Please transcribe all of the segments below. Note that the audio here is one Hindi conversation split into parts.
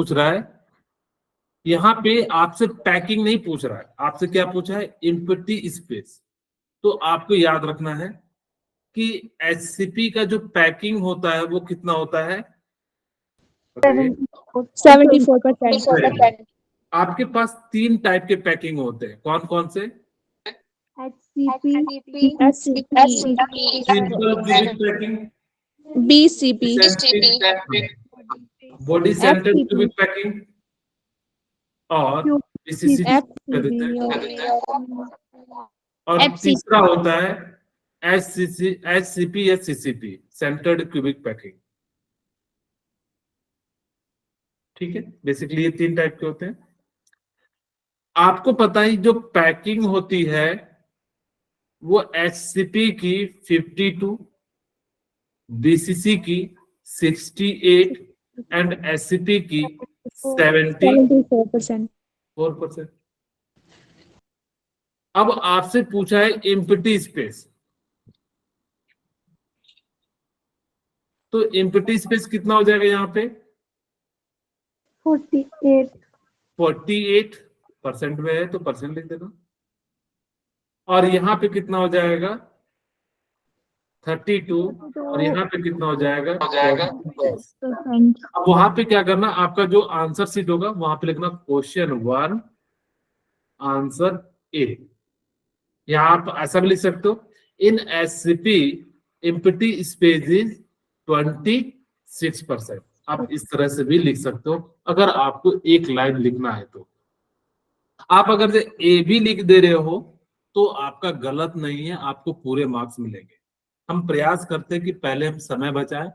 पूछ रहा है, यहाँ पे आपसे पैकिंग नहीं पूछ रहा है, आपसे क्या पूछा है, एम्प्टी स्पेस। तो आपको याद रखना है कि एचसीपी का जो पैकिंग होता है वो कितना होता है, 74%। आपके पास 3 टाइप के पैकिंग होते हैं, कौन कौन से, HCP, simple cubic packing, BCP, body centred cubic packing और बीसीसी कर देते हैं। और तीसरा होता है एचसीपी या सीसीपी, सेंटर्ड क्यूबिक पैकिंग। ठीक है, बेसिकली ये 3 टाइप के होते हैं। आपको पता ही जो पैकिंग होती है वो एचसीपी की 52, बीसीसी की 68 एंड एचसीपी की 74%। अब आपसे पूछा है एम्प्टी स्पेस, तो एम्प्टी स्पेस कितना हो जाएगा, यहाँ पे 48% में है तो परसेंट लिख देना, और यहाँ पे कितना हो जाएगा 32, और यहाँ पे कितना हो जाएगा 46%। अब वहां पे क्या करना, आपका जो आंसर सीट होगा वहां पे लिखना क्वेश्चन 1 आंसर ए। यहाँ आप ऐसा भी लिख सकते हो, इन एससीपी एम्प्टी स्पेस इज 26%। आप इस तरह से भी लिख सकते हो अगर आपको एक लाइन लिखना है तो। आप अगर ए भी लिख दे रहे हो तो आपका गलत नहीं है, आपको पूरे मार्क्स मिलेंगे। हम प्रयास करते हैं कि पहले हम समय बचाएं,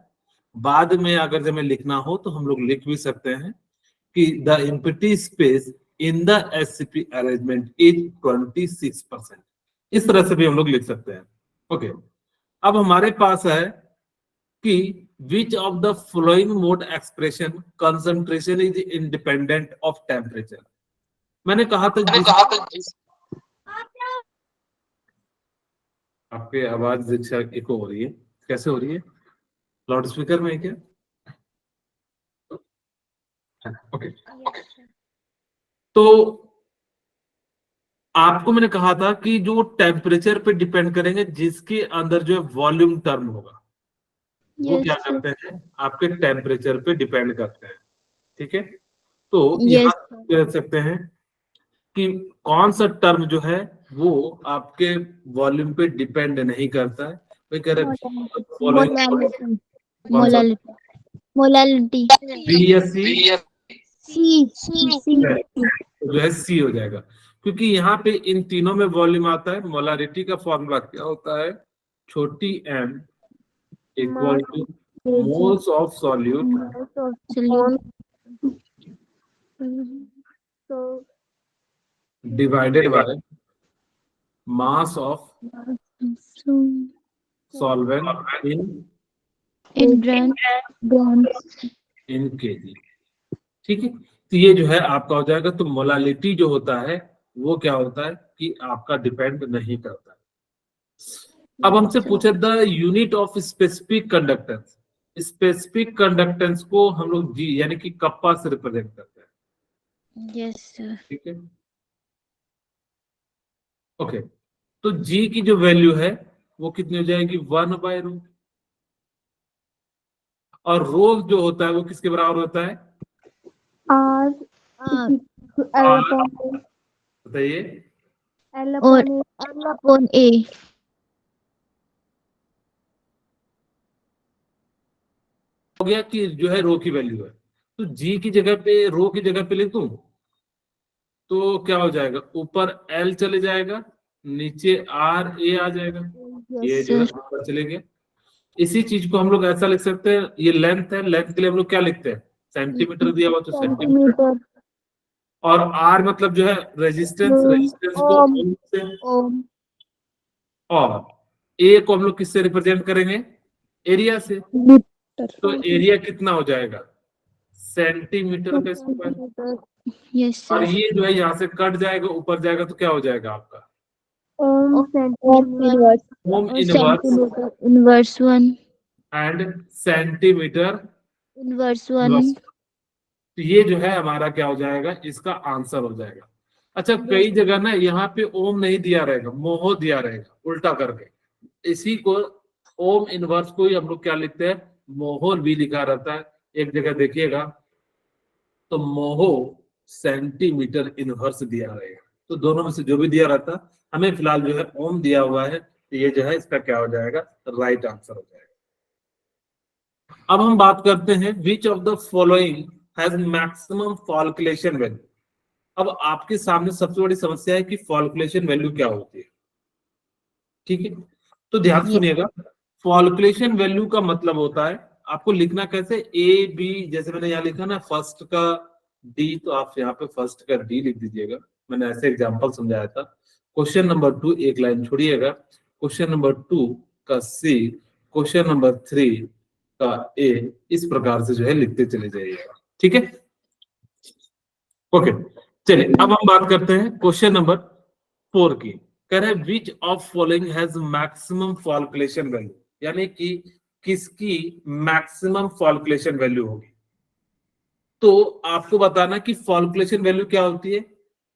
बाद में अगर जब हमें लिखना हो तो हम लोग लिख भी सकते हैं कि the empty space in the SCP arrangement is 26%। इस तरह से भी हम लोग लिख सकते हैं। ओके, अब हमारे पास है कि which of the following mode expression concentration is independent of temperature। मैंने कहा था आपके आवाज इको हो रही है, कैसे हो रही है, लाउड स्पीकर में है क्या? ओके, तो आपको मैंने कहा था कि जो टेम्परेचर पे डिपेंड करेंगे, जिसके अंदर जो है वॉल्यूम टर्म होगा वो क्या करते हैं, आपके टेम्परेचर पे डिपेंड करते हैं। ठीक है, तो यहाँ कह सकते हैं कि कौन सा टर्म जो है वो आपके वॉल्यूम पे डिपेंड नहीं करता है। वे कह रहे मोलालिटी बी या सी, जो है सी हो जाएगा, क्योंकि यहाँ पे इन तीनों में वॉल्यूम आता है। मोलारिटी का फॉर्मूला क्या होता है, छोटी m equal two moles of solute divided by mass of solvent in KG. ठीक है, तो ये जो है आपका हो जाएगा। तो मोलालिटी जो होता है वो क्या होता है कि आपका डिपेंड नहीं करता। अब हमसे पूछे the unit of specific conductance. Specific conductance को हम लोग जी यानी कि कप्पा से रिप्रेजेंट करते हैं। Yes sir. ठीक है, ओके, तो जी की जो वैल्यू है वो कितनी हो जाएगी, 1/रो। और रो जो होता है वो किसके बराबर होता है, बताइए, L/A। हो गया कि जो है रो की वैल्यू है, तो जी की जगह पे रो की जगह पे लिख दूं तो क्या हो जाएगा, ऊपर L चले जाएगा, नीचे RA आ जाएगा, ये जो है ऊपर चले गए। इसी चीज को हम लोग ऐसा लिख सकते हैं, ये लेंथ है, लेंथ के लिए हम लोग क्या लिखते हैं, सेंटीमीटर दिया हुआ तो सेंटीमीटर, और R मतलब जो है रेजिस्टेंस, रेजिस्टेंस को ओम से, और A को हम लोग किससे रिप्रेजेंट करेंगे, एरिया से। तो एरिया कितना हो जाएगा, सेंटीमीटर का स्क्वायर। यस और सर। ये जो है यहाँ से कट जाएगा, ऊपर जाएगा तो क्या हो जाएगा आपका, ohm inverse 1 and centimetre inverse 1। तो ये जो है हमारा क्या हो जाएगा, इसका आंसर हो जाएगा। अच्छा, कई जगह ना यहाँ पे ओम नहीं दिया रहेगा, मोहो दिया रहेगा उल्टा करके, इसी को ओम इनवर्स को ही हम लोग क्या लिखते हैं, मोहो भी लिखा रहता है। एक जगह देखिएगा तो मोहो सेंटीमीटर इनवर्स दिया रहेगा। तो दोनों में से जो भी दिया रहता है, हमें फिलहाल जो है ओम दिया हुआ है, तो ये जो है इसका क्या हो जाएगा, राइट आंसर हो जाएगा। अब हम बात करते हैं which of the following has maximum flocculation value. अब आपके सामने सबसे बड़ी समस्या है कि फॉल्कुलेशन वैल्यू क्या होती है, ठीक है। तो ध्यान सुनिएगा, फॉल्कुलेशन वैल्यू का मतलब होता है, आपको लिखना कैसे, ए बी, जैसे मैंने यहाँ लिखा ना फर्स्ट का डी, तो आप यहाँ पे फर्स्ट का डी लिख दीजिएगा। मैंने ऐसे एग्जांपल समझाया था। क्वेश्चन नंबर 2 एक लाइन छोड़िएगा, क्वेश्चन नंबर 2 का सी, क्वेश्चन नंबर 3 का ए, इस प्रकार से जो है लिखते चले जाइएगा, ठीक है। ओके, चलिए अब हम बात करते हैं क्वेश्चन नंबर 4 की। कह रहे हैं which of following has maximum flocculation value, यानी कि किसकी मैक्सिमम फॉल्कुलेशन वैल्यू होगी। तो आपको बताना कि फॉल्कुलेशन वैल्यू क्या होती है,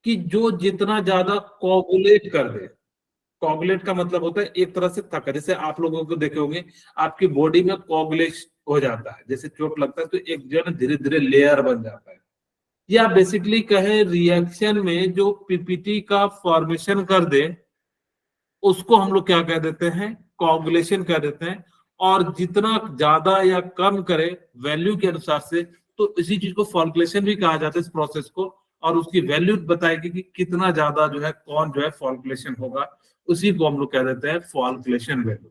कि जो जितना ज्यादा कोगुलेट कर दे। कोगुलेट का मतलब होता है एक तरह से थका, जैसे आप लोगों को देखे होंगे आपकी बॉडी में कोगुलेशन हो जाता है, जैसे चोट लगता है तो एक जो है धीरे धीरे लेयर बन जाता है, या बेसिकली कहे रिएक्शन में जो पीपीटी का फॉर्मेशन कर दे उसको हम लोग क्या कह देते हैं, कोगुलेशन कह देते हैं। और जितना ज्यादा या कम करे वैल्यू के अनुसार से, तो इसी चीज को फॉल्कुलेशन भी कहा जाता है इस प्रोसेस को, और उसकी वैल्यू बताएगी कि कितना ज्यादा जो है कौन जो है फॉल्कुलेशन होगा, उसी को हम लोग कह देते हैं फॉल्कुलेशन वैल्यू,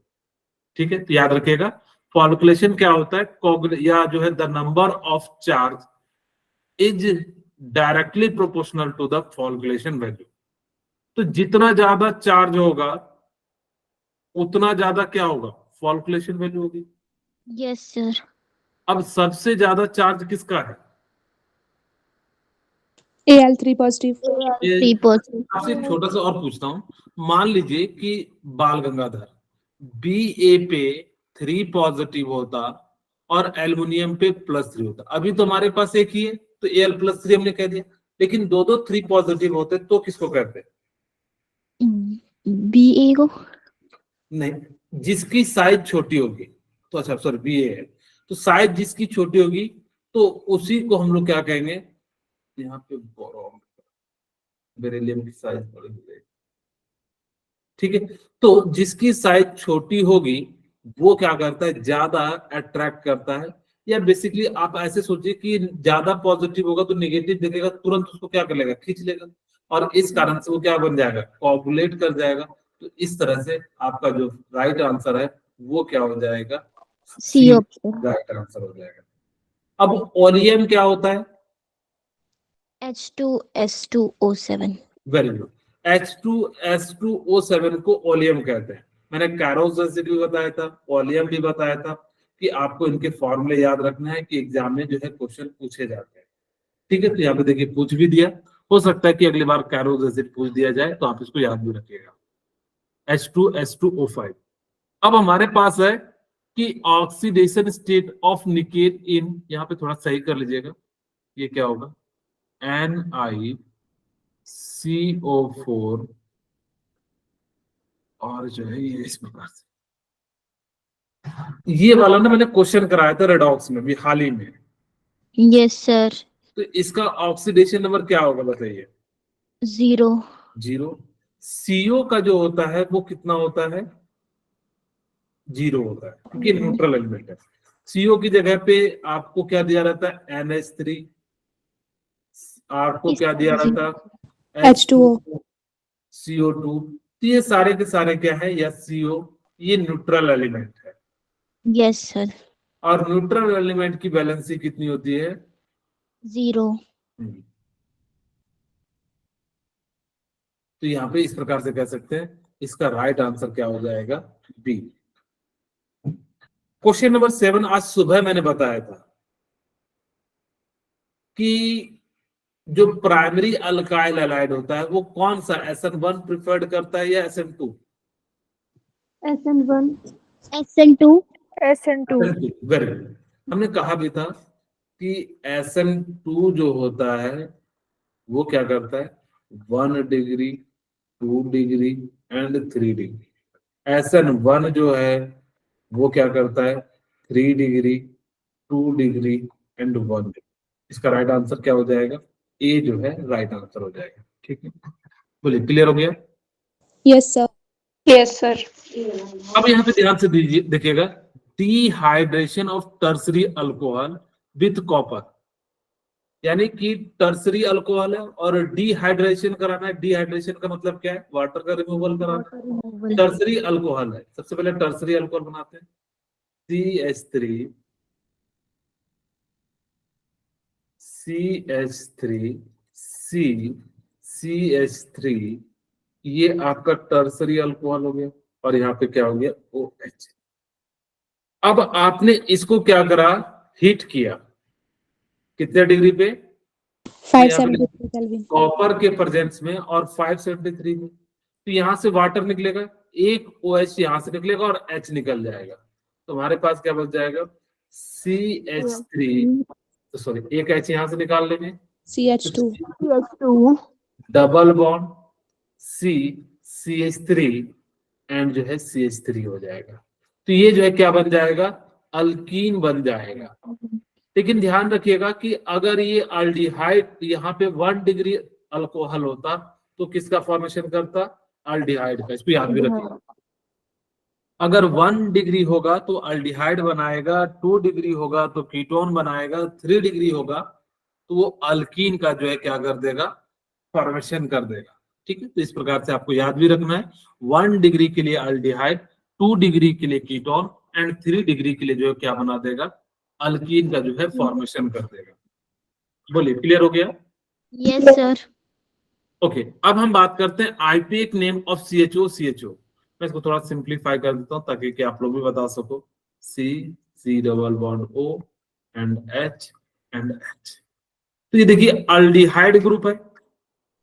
ठीक है। तो याद रखिएगा फॉल्कुलेशन क्या होता है, या जो है the number of charge is directly proportional to the flocculation value. तो जितना ज्यादा चार्ज होगा उतना ज्यादा क्या होगा, फॉल्कुलेशन वैल्यू होगी। Yes sir. अब सबसे ज्यादा चार्ज किसका है, Al3 positive. ये 3%। आपसे एक छोटा सा और पूछता हूं, मान लीजिए कि बाल गंगाधर बी ए पे 3 पॉजिटिव होता और एल्युमिनियम पे +3 होता। अभी तो हमारे पास एक ही है तो Al+3 हमने कह दिया, लेकिन दो दो 3 पॉजिटिव होते तो किसको कहते हैं, बी ए को। नहीं, जिसकी साइज छोटी होगी, तो अच्छा सॉरी बी ए है, तो साइज जिसकी छोटी होगी तो उसी को हम लोग क्या कहेंगे, यहाँ पे बोरोन, बेरिलियम की साइज बड़ी हो गई, ठीक है। तो जिसकी साइज छोटी होगी वो क्या करता है, ज्यादा अट्रैक्ट करता है, या बेसिकली आप ऐसे सोचिए कि ज्यादा पॉजिटिव होगा तो नेगेटिव देखेगा तुरंत उसको क्या कर लेगा, खींच लेगा, और इस कारण से वो क्या बन जाएगा, कोगुलेट कर जाएगा। तो इस तरह से आपका जो राइट आंसर है वो क्या हो जाएगा, सी सी ऑप्शन। राइट आंसर हो जाएगा। अब ओलियम क्या होता है, H2S2O7। वेरी गुड, H2S2O7 को ओलियम कहते हैं। मैंने कैरोस एसिड भी बताया था, ओलियम भी बताया था, कि आपको इनके फॉर्मूले याद रखना है कि एग्जाम में जो है क्वेश्चन पूछे जाते हैं, ठीक है। तो यहाँ पे देखिए पूछ भी दिया, हो सकता है कि अगली बार कैरोस एसिड पूछ दिया जाए, तो आप इसको याद भी रखिएगा, H2S2O5। अब हमारे पास है कि ऑक्सीडेशन स्टेट ऑफ निकेल इन, यहाँ पे थोड़ा सही कर लीजिएगा, ये क्या होगा, NiCO4, और जो है ये इस प्रकार से, ये वाला ना मैंने क्वेश्चन कराया था रेडॉक्स में भी हाल ही में। Yes sir. तो इसका ऑक्सीडेशन नंबर क्या होगा बताइए, 0। 0। CO का जो होता है वो कितना होता है, 0 होता है, क्योंकि न्यूट्रल एलिमेंट है। CO की जगह पे आपको क्या दिया रहता है, NH3, आपको क्या दिया रहता है, H2O. CO2। तो ये सारे के सारे क्या है, या CO, ये न्यूट्रल एलिमेंट है। Yes sir. और न्यूट्रल एलिमेंट की वैलेंसी कितनी होती है, 0। तो यहाँ पे इस प्रकार से कह सकते हैं, इसका राइट आंसर क्या हो जाएगा, बी। क्वेश्चन नंबर 7 आज सुबह मैंने बताया था कि जो प्राइमरी अल्काइल हैलाइड होता है वो कौन सा, SN1 प्रिफर्ड करता है या SN2, SN1. SN2। SN2. Very good. हमने कहा भी था कि SN2 जो होता है वो क्या करता है 1 degree 2 degree and 3 degree. SN1 जो है वो क्या करता है 3 डिग्री 2 डिग्री एंड 1 डिग्री। इसका राइट आंसर क्या हो जाएगा, ए जो है राइट आंसर हो जाएगा। ठीक है, बोलिए क्लियर हो गया। Yes, sir. Yes, sir. अब यहाँ पे ध्यान से दीजिए, देखिएगा dehydration of tertiary alcohol with copper, यानी कि टर्सरी अल्कोहल है और डिहाइड्रेशन कराना है। डिहाइड्रेशन का मतलब क्या है, वाटर का रिमूवल कराना है। टर्सरी अल्कोहल है, सबसे पहले टर्सरी अल्कोहल बनाते हैं CH3 CH3 C CH3, ये आपका टर्सरी अल्कोहल हो गया और यहाँ पे क्या हो गया OH। अब आपने इसको क्या करा, हीट किया कितने डिग्री पे, तो यहाँ पे 573 Kelvin. कॉपर के प्रेजेंस में और 573 में, तो यहाँ से वाटर निकलेगा, एक OH यहाँ से निकलेगा और H निकल जाएगा, तो हमारे पास क्या बच जाएगा CH3, तो सॉरी एक H यहाँ से निकाल लेंगे, CH2. Double bond C CH3 and जो है CH3 हो जाएगा। तो ये जो है क्या बन जाएगा, अल्कीन बन जाएगा। लेकिन ध्यान रखिएगा कि अगर ये अल्डिहाइड यहाँ पे 1 डिग्री अल्कोहल होता तो किसका फॉर्मेशन करता, अल्डिहाइड का, इसको याद भी रखिएगा। अगर 1 डिग्री होगा तो अल्डिहाइड बनाएगा, 2 डिग्री होगा तो कीटोन बनाएगा, 3 डिग्री होगा तो वो अल्कीन का जो है क्या कर देगा, फॉर्मेशन कर देगा। ठीक है, तो इस प्रकार से आपको याद भी रखना है, 1 डिग्री के लिए अल्डिहाइड, 2 डिग्री के लिए कीटोन एंड 3 डिग्री के लिए जो है क्या बना देगा, अल्कीन का जो है फॉर्मेशन कर देगा। बोलिए क्लियर हो गया। Yes sir. ओके, अब हम बात करते हैं आईपीएक नेम ऑफ CHO। मैं इसको थोड़ा सिंप्लीफाई कर देता हूँ ताकि कि आप लोग भी बता सको। C double bond O and H and H। तो ये देखिए अल्डिहाइड ग्रुप है,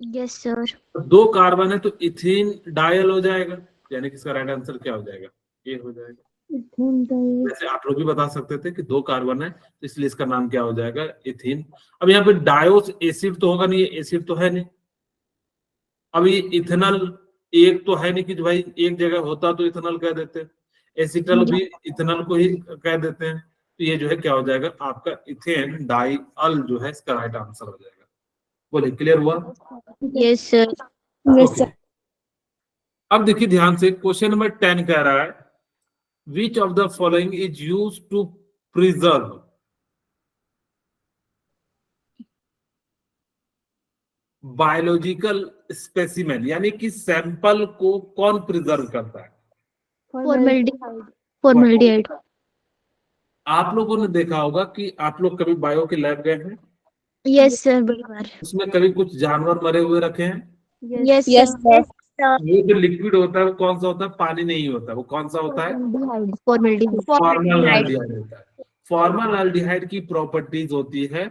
यस सर। 2 कार्बन है तो इथीन डायल हो जाएगा, यानी कि इसका राइट आंसर क्या हो जाएगा, ए हो जाएगा। वैसे आप लोग भी बता सकते थे कि 2 कार्बन है तो इसलिए इसका नाम क्या हो जाएगा, इथीन। अब यहाँ पे डायोस एसिड तो होगा नहीं, ये एसिड तो है नहीं। अब ये इथेनॉल एक तो है नहीं कि जो भाई एक जगह होता तो इथेनॉल कह देते, एसिटल भी इथेनॉल को ही कह देते हैं, तो ये जो है क्या हो जाएगा आपका इथेन डाइअल जो है इसका राइट आंसर हो जाएगा। बोले क्लियर हुआ। Yes sir. Yes, okay, sir. अब देखिए ध्यान से, क्वेश्चन नंबर 10 कह रहा है which of the following is use to preserve biological specimen, यानी कि सैंपल को कौन प्रिजर्व करता है। फॉर्मेल्डिहाइड। आप लोगों ने देखा होगा कि आप लोग कभी बायो के लैब गए हैं, यस सर, बड़ी बार। उसमें कभी कुछ जानवर मरे हुए रखे हैं। Yes Yes, sir. वो जो लिक्विड होता है वो कौन सा होता है, पानी नहीं होता, वो कौन सा होता है, फॉर्मेल्डिहाइड। फॉर्मलडिहाइड होता है। फॉर्मलडिहाइड की प्रॉपर्टीज होती है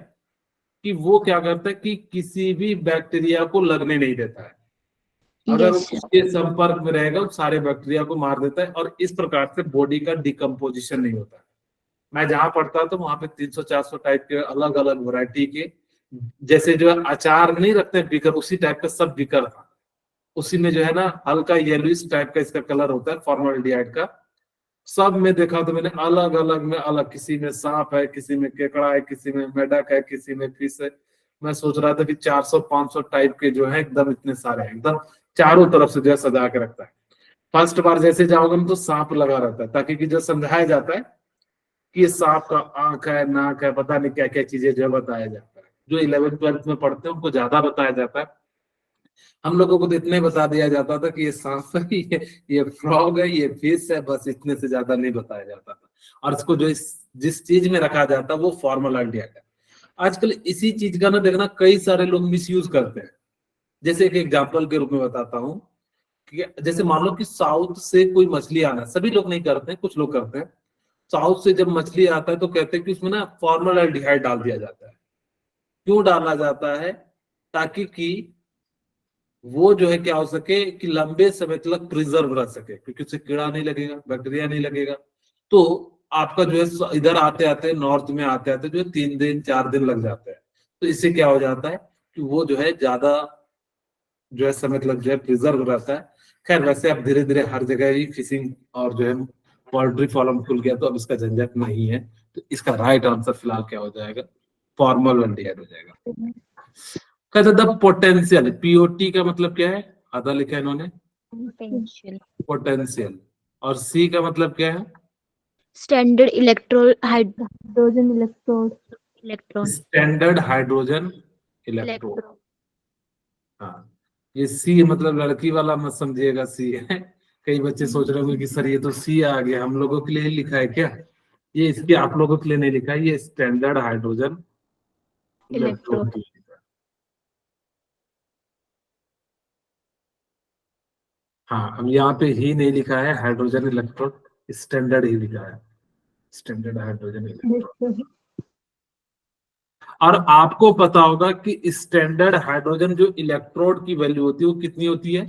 कि वो क्या करता है कि किसी भी बैक्टीरिया को लगने नहीं देता है, अगर Yes, sir. उसके संपर्क में रहेगा वो सारे बैक्टीरिया को मार देता है, और इस प्रकार से बॉडी का डिकम्पोजिशन नहीं होता है। मैं जहां पढ़ता था वहां पे 300-400 टाइप के अलग अलग वैरायटी के, जैसे जो है अचार नहीं रखते बीकर, उसी टाइप का सब बीकर था, उसी में जो है ना हल्का येलोइश टाइप का इसका कलर होता है फॉर्मल्डिहाइड का। सब में देखा तो मैंने अलग अलग में अलग, किसी में सांप है, किसी में केकड़ा है, किसी में मेढक है, किसी में फिश है। मैं सोच रहा था कि 400-500 टाइप के जो है एकदम इतने सारे एकदम चारों तरफ से जो है सजा के रखता है। फर्स्ट बार जैसे जाओगे ना तो सांप लगा रहता है, ताकि कि जो समझाया जाता है कि ये सांप का आंख है, नाक है, पता नहीं क्या क्या चीजें जो है बताया जाता है। जो 11th-12th में पढ़ते हैं उनको ज्यादा बताया जाता है, हम लोगों को तो इतने बता दिया जाता था कि ये सांप है, ये फ्रॉग है, ये फिश है, बस इतने से ज्यादा नहीं बताया जाता था। और इसको जो जिस चीज में रखा जाता है वो फॉर्मल्डिहाइड है। आजकल इसी चीज का ना देखना कई सारे लोग मिसयूज करते हैं। जैसे एक एग्जांपल के रूप में बताता हूँ कि जैसे मान लो कि साउथ से कोई मछली आना, सभी लोग नहीं करते हैं, कुछ लोग करते हैं। साउथ से जब मछली आता है तो कहते हैं कि उसमें ना फॉर्मल्डिहाइड डाल दिया जाता है। क्यों डाला जाता है, ताकि कि वो जो है क्या हो सके कि लंबे समय तक प्रिजर्व रह सके, क्योंकि उससे कीड़ा नहीं लगेगा, बैक्टीरिया नहीं लगेगा। तो आपका जो है इधर आते आते नॉर्थ में आते आते जो है 3 दिन 4 दिन लग जाते हैं। तो इससे क्या हो जाता है कि वो जो है ज्यादा जो है समय तक जो है प्रिजर्व रहता है। खैर वैसे अब धीरे धीरे हर जगह ही फिशिंग और जो है पोल्ट्री फार्म खुल गया, तो अब इसका झंझट नहीं है। तो इसका राइट आंसर फिलहाल क्या हो जाएगा, फॉर्मल एंडियाड हो जाएगा। कहते द पोटेंशियल, पीओटी का मतलब क्या है, आधा लिखा है इन्होंने, Potential. पोटेंशियल। और सी का मतलब क्या है, Standard hydrogen electron. Standard hydrogen electrode. Electron. हाँ, ये सी मतलब लड़की वाला मत समझिएगा, सी है। कई बच्चे सोच रहे होंगे कि सर ये तो सी आ गया, हम लोगों के लिए ही लिखा है क्या। ये इसके आप लोगों के लिए नहीं लिखा है, ये स्टैंडर्ड हाइड्रोजन इलेक्ट्रोड के लिए लिखा है। हाँ, अब यहाँ पे ही नहीं लिखा है हाइड्रोजन इलेक्ट्रोड, स्टैंडर्ड ही लिखा है, स्टैंडर्ड हाइड्रोजन इलेक्ट्रोड। और आपको पता होगा कि स्टैंडर्ड हाइड्रोजन जो इलेक्ट्रोड की वैल्यू होती है वो कितनी होती है,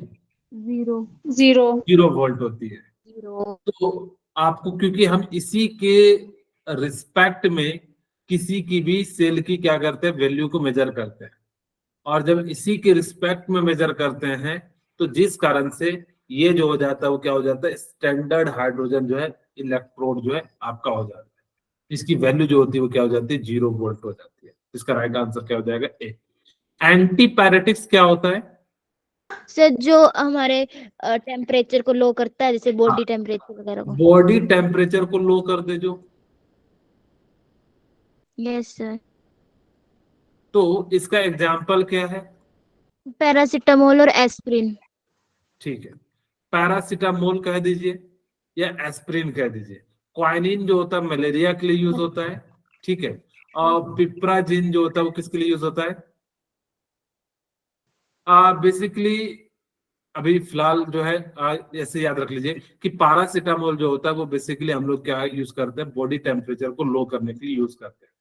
0 0 वोल्ट होती है। 0. तो आपको, क्योंकि हम इसी के रिस्पेक्ट में किसी की भी सेल की क्या करते हैं, वैल्यू को मेजर करते हैं। और जब इसी के रिस्पेक्ट में मेजर करते हैं तो जिस कारण से ये जो हो जाता है वो क्या हो जाता है, स्टैंडर्ड हाइड्रोजन जो है इलेक्ट्रोड जो है आपका हो जाता है। इसकी वैल्यू जो होती है वो क्या हो जाती है, 0 वोल्ट हो जाती है। इसका राइट आंसर क्या हो जाएगा, ए। एंटीपैरेटिक्स क्या होता है, सर जो हमारे टेम्परेचर को लो करता है, जैसे बॉडी टेम्परेचर वगैरह को. बॉडी टेम्परेचर को लो कर दे जो। Yes sir. तो इसका एग्जाम्पल क्या है, पैरासिटामोल और एस्प्रिन. ठीक है, पैरासिटामोल कह दीजिए या एस्प्रिन कह दीजिए। क्वाइनिन जो होता है मलेरिया के लिए यूज होता है, ठीक है। और पिप्राजिन जो होता है वो किसके लिए यूज होता है, बेसिकली अभी फिलहाल जो है ऐसे याद रख लीजिए कि पैरासिटामोल जो होता है वो बेसिकली हम लोग क्या यूज करते हैं, बॉडी टेम्परेचर को लो करने के लिए यूज करते हैं।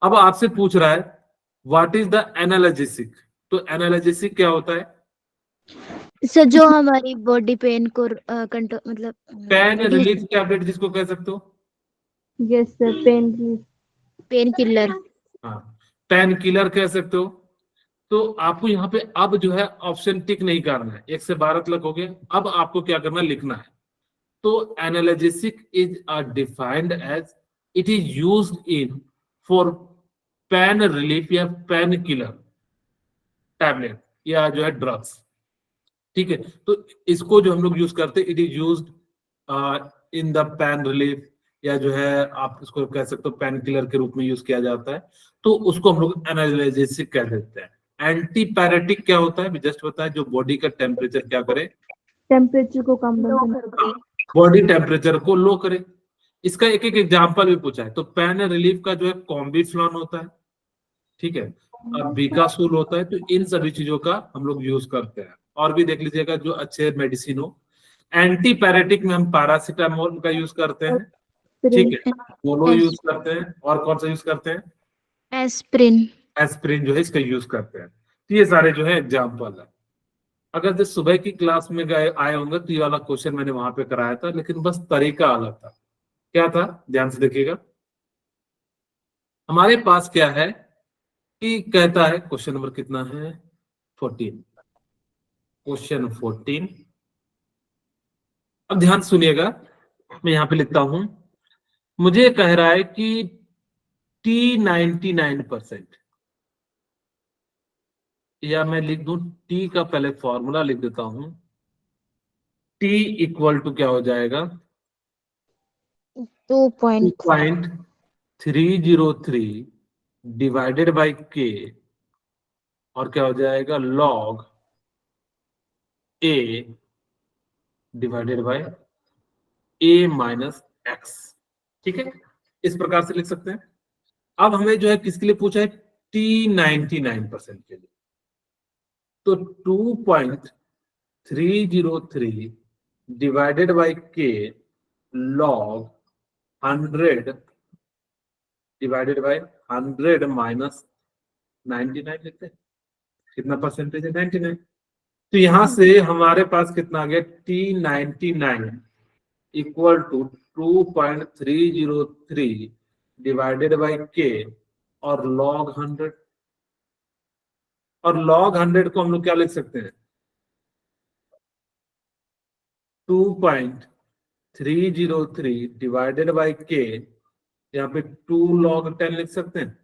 अब आपसे पूछ रहा है व्हाट इज द एनाल्जेसिक, तो एनाल्जेसिक क्या होता है, सर जो हमारी बॉडी पेन को कंट्रोल मतलब पेन रिलीफ टैबलेट जिसको कह सकते हो। Yes sir pain killer. हाँ, पेन किलर कह सकते हो। तो आपको यहाँ पे अब जो है ऑप्शन टिक नहीं करना है, 1 से 12 तक हो गया। अब आपको क्या करना है, लिखना है। तो analgesic is defined as it is used in for pain relief या पेन किलर टैबलेट या जो है ड्रग्स, ठीक है। तो इसको जो हम लोग यूज करते हैं, it is used in the pen relief, या जो है आप इसको कह सकते हो पेन किलर के रूप में यूज किया जाता है। तो उसको हम लोग एनाल्जेसिक कह देते हैं। एंटीपैरेटिक क्या होता है, जस्ट बताए, जो बॉडी का टेम्परेचर क्या करे, टेम्परेचर को कम करना. बॉडी टेम्परेचर को लो करे। इसका एक एक एग्जांपल भी पूछा है। तो पेन रिलीफ का जो है कॉम्बिफ्लॉन होता है, ठीक है, अब बीकासूल होता है। तो इन सभी चीजों का हम लोग यूज करते हैं। और भी देख लीजिएगा जो अच्छे मेडिसिन हो। एंटीपैरेटिक में हम पैरासिटामोल का यूज करते हैं, ठीक है, दोनों यूज करते हैं। और कौन सा यूज करते हैं, एस्प्रिन. एस्प्रिन जो है इसका यूज करते हैं। तो ये सारे जो है एग्जाम्पल है। अगर जो सुबह की क्लास में गए आए होंगे तो ये वाला क्वेश्चन मैंने वहां पे कराया था, लेकिन बस तरीका अलग था। क्या था, ध्यान से देखिएगा। हमारे पास क्या है कि कहता है, क्वेश्चन नंबर कितना है, 14, क्वेश्चन 14। अब ध्यान सुनिएगा, मैं यहां पे लिखता हूं। मुझे कह रहा है कि T99%, या मैं लिख दूं T का पहले फॉर्मूला लिख देता हूं। T इक्वल टू क्या हो जाएगा, 2.303 डिवाइडेड बाई K, और क्या हो जाएगा log A divided by A minus x, ठीक है। इस प्रकार से लिख सकते हैं। अब हमें जो है किसके लिए पूछा है, T99% के लिए। तो 2.303 divided by K log 100 divided by 100 minus 99 लिखते हैं। कितना परसेंटेज है, 99। तो यहां से हमारे पास कितना आ गया, T99 equal to 2.303 divided by के और log 100। और log 100 को हम लोग क्या लिख सकते हैं? 2.303 डिवाइडेड बाई के, यहाँ पे 2 log 10 लिख सकते हैं।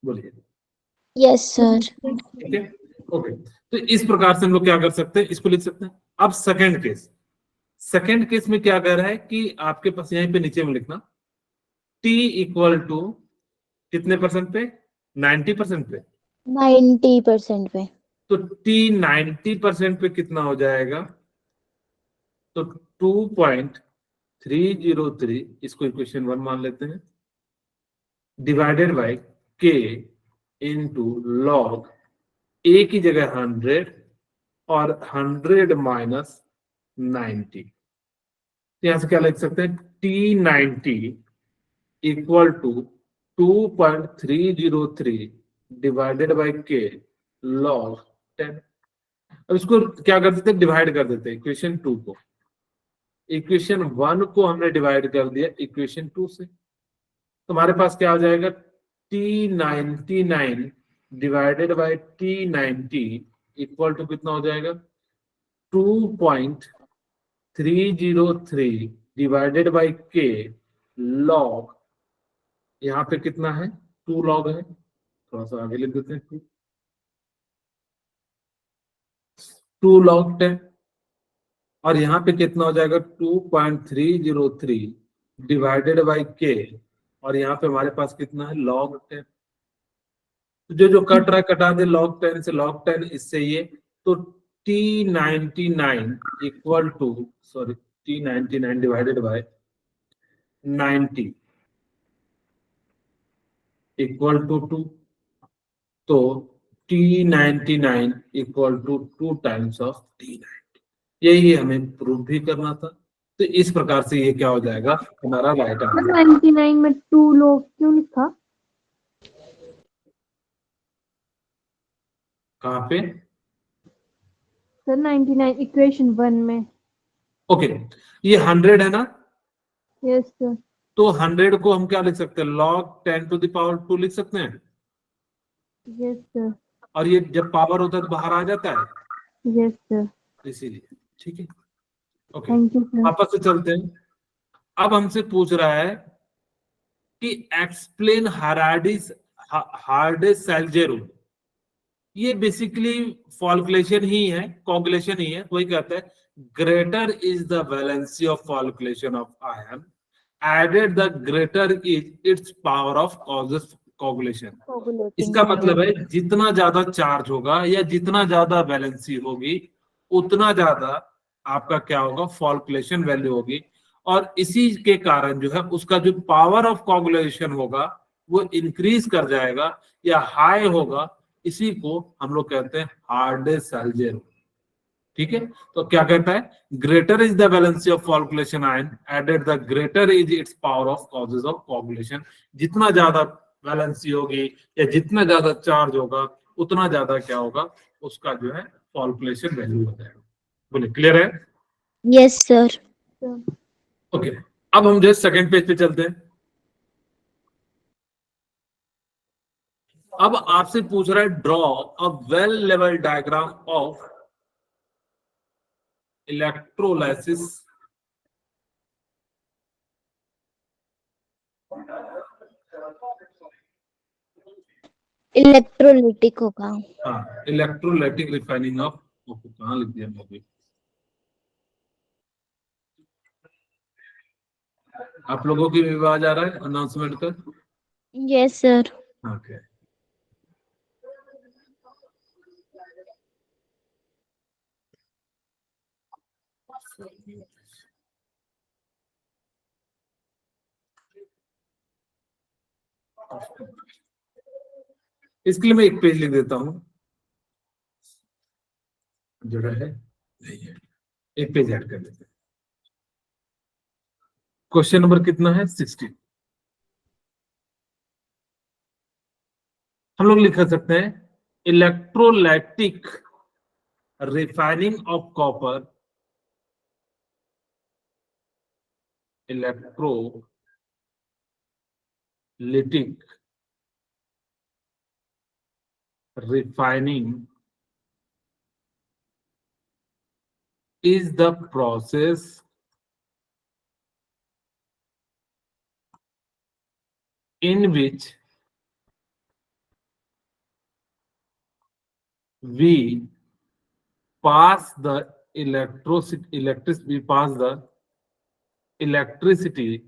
बोलिए। Yes sir. ठीक है, ओके। तो इस प्रकार से हम लोग क्या कर सकते हैं, इसको लिख सकते हैं। अब सेकंड केस, सेकंड केस में क्या कह रहा है कि आपके पास यहीं पे नीचे में लिखना t इक्वल टू कितने परसेंट पे? 90% पे। 90% पे। तो t 90% पे कितना हो जाएगा? तो 2.303, इसको इक्वेशन 1 मान लेते हैं, divided by k into log a की जगह 100 और 100 माइनस 90। यहां से क्या लिख सकते हैं? T90 equal to 2.303 divided by k log 10। अब इसको क्या कर देते हैं? डिवाइड कर देते हैं इक्वेशन 2 को। इक्वेशन 1 को हमने डिवाइड कर दिया इक्वेशन 2 से, तो हमारे पास क्या हो जाएगा? T99 divided bye T90 equal to कितना हो जाएगा? 2.303 डिवाइडेड बाय के लॉग, यहाँ पे कितना है? 2 लॉग है, थोड़ा सा आगे लिख देते हैं, 2 लॉग 10। और यहाँ पे कितना हो जाएगा? 2.303 डिवाइडेड बाय के, और यहाँ पे हमारे पास कितना है? लॉग 10। तो जो कट रहा है कटा दे, log 10 से log 10, इससे ये। तो T99 equal to, sorry, T99 divided by 90 equal to 2। तो T99 equal to 2 times of T90। यही हमें प्रूव भी करना था। तो इस प्रकार से ये क्या हो जाएगा? हमारा राइट आंसर। 99 में 2 लोग क्यों लिखा? कहाँ पे? सर 99 इक्वेशन 1 में। ओके, ये 100 है ना? Yes sir. तो 100 को हम क्या लिख सकते हैं? log 10 टू द पावर 2 लिख सकते हैं। Yes sir. और ये जब पावर होता है तो बाहर आ जाता है, यस सर। इसीलिए। ठीक है, ओके। Thank you sir. वापस से चलते हैं। अब हमसे पूछ रहा है कि एक्सप्लेन हार्डे-साल्जे रूल। ये बेसिकली फॉल्कुलेशन ही है, कोगुलेशन ही है। वही कहता है greater is the valency of flocculation of ion, added the greater is its power of coagulation. इसका मतलब है जितना ज्यादा चार्ज होगा या जितना ज्यादा वैलेंसी होगी, उतना ज्यादा आपका क्या होगा? फॉल्कुलेशन वैल्यू होगी। और इसी के कारण जो है उसका जो पावर ऑफ कोगुलेशन होगा वो इंक्रीज कर जाएगा या हाई होगा। इसी को हम लोग कहते हैं हार्डे-साल्जे रूल। ठीक है, तो क्या कहता है? Greater is the valency of flocculation ion, added the greater is its power of causes of coagulation. जितना ज्यादा वैलेंसी होगी या जितना ज्यादा चार्ज होगा, उतना ज्यादा क्या होगा? उसका जो है फॉल्कुलेशन वैल्यू हो जाएगा। बोले, क्लियर है? Yes sir. ओके, अब हम जो सेकंड पेज पे चलते हैं। अब आपसे पूछ रहा है draw a well level diagram of electrolysis electrolytic होगा। हाँ, इलेक्ट्रोलाइटिक रिफाइनिंग ऑफ, कहाँ लिख दिया मैंने? आप लोगों की भी आवाज आ रहा है अनाउंसमेंट का? Yes sir. ओके, इसके लिए मैं एक पेज लिख देता हूं, जुड़ा है नहीं है, एक पेज ऐड कर देते हैं। क्वेश्चन नंबर कितना है? 60। हम लोग लिख सकते हैं electrolytic refining of copper electrolytic refining is the process in which we pass the electricity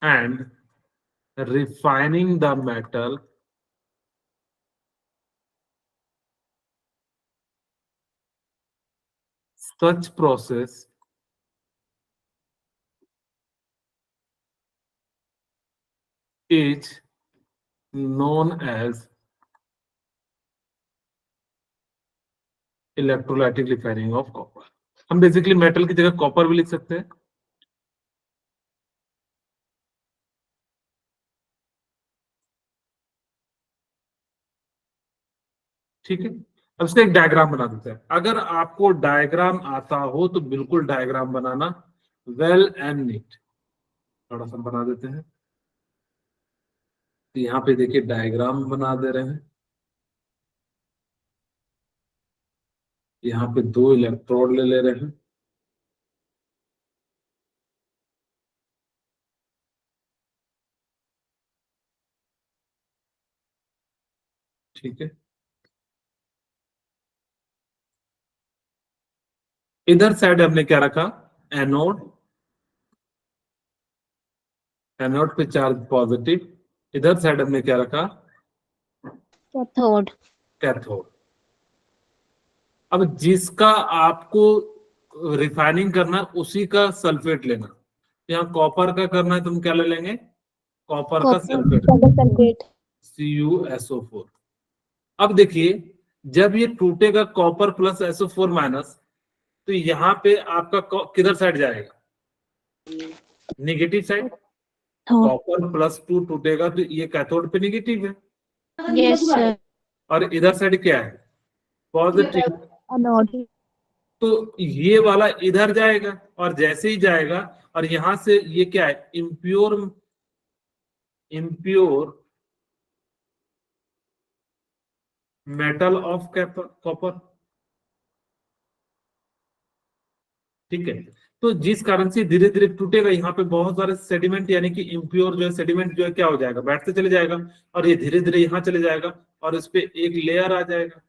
and refining the metal such process is known as electrolytic refining of copper. हम बेसिकली मेटल की जगह कॉपर भी लिख सकते हैं। ठीक है, अब इसका एक डायग्राम बना देते हैं। अगर आपको डायग्राम आता हो तो बिल्कुल डायग्राम बनाना वेल एंड नीट। थोड़ा सा बना देते हैं। तो यहाँ पे देखिए डायग्राम बना दे रहे हैं। यहाँ पे 2 इलेक्ट्रोड ले रहे हैं। ठीक है, इधर साइड हमने क्या रखा, एनोड। एनोड पे चार्ज पॉजिटिव। इधर साइड हमने क्या रखा, कैथोड। कैथोड। अब जिसका आपको रिफाइनिंग करना है उसी का सल्फेट लेना। यहाँ कॉपर का करना है, तुम क्या ले लेंगे, कॉपर का सल्फेट CuSO4। अब देखिए जब ये टूटेगा कॉपर प्लस SO4 माइनस, तो यहाँ पे आपका किधर साइड जाएगा, नेगेटिव साइड। कॉपर +2 टूटेगा तो ये कैथोड पे नेगेटिव है। Yes sir. और इधर साइड क्या है, पॉजिटिव। एनोड। तो ये वाला इधर जाएगा और जैसे ही जाएगा और यहां से ये क्या है, इम्प्योर मेटल ऑफ कॉपर। ठीक है, तो जिस कारण से धीरे धीरे टूटेगा, यहाँ पे बहुत सारे सेडिमेंट यानी कि इम्प्योर जो है सेडिमेंट जो है क्या हो जाएगा, बैठते चले जाएगा और ये धीरे धीरे यहाँ चले जाएगा और इस पे एक लेयर आ जाएगा।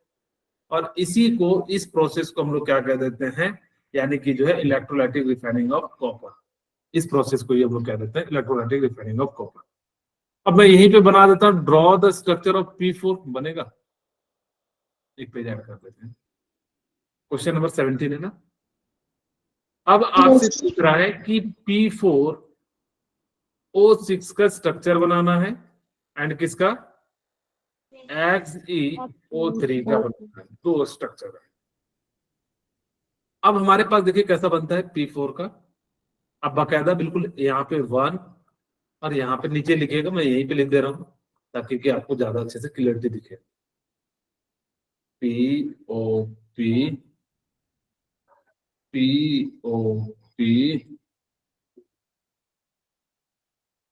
और इसी को, इस प्रोसेस को हम लोग क्या कह देते हैं, यानी कि जो है इलेक्ट्रोलाइटिक रिफाइनिंग ऑफ कॉपर। इस प्रोसेस को ये हम लोग कह देते हैं इलेक्ट्रोलाइटिक रिफाइनिंग ऑफ कॉपर। अब मैं यहीं पे बना देता हूं, draw the structure of P4 बनेगा। एक पेज ऐड कर देते हैं। क्वेश्चन नंबर 17 है ना। अब आपसे पूछ रहा है कि P4O6 का स्ट्रक्चर बनाना है एंड किसका, XeO3 का बनाना है। 2 स्ट्रक्चर है। अब हमारे पास देखिए कैसा बनता है P4 का। अब बाकायदा बिल्कुल यहाँ पे 1 और यहाँ पे नीचे लिखिएगा, मैं यहीं पे लिख दे रहा हूँ ताकि कि आपको ज्यादा अच्छे से क्लियरिटी दिखे। POP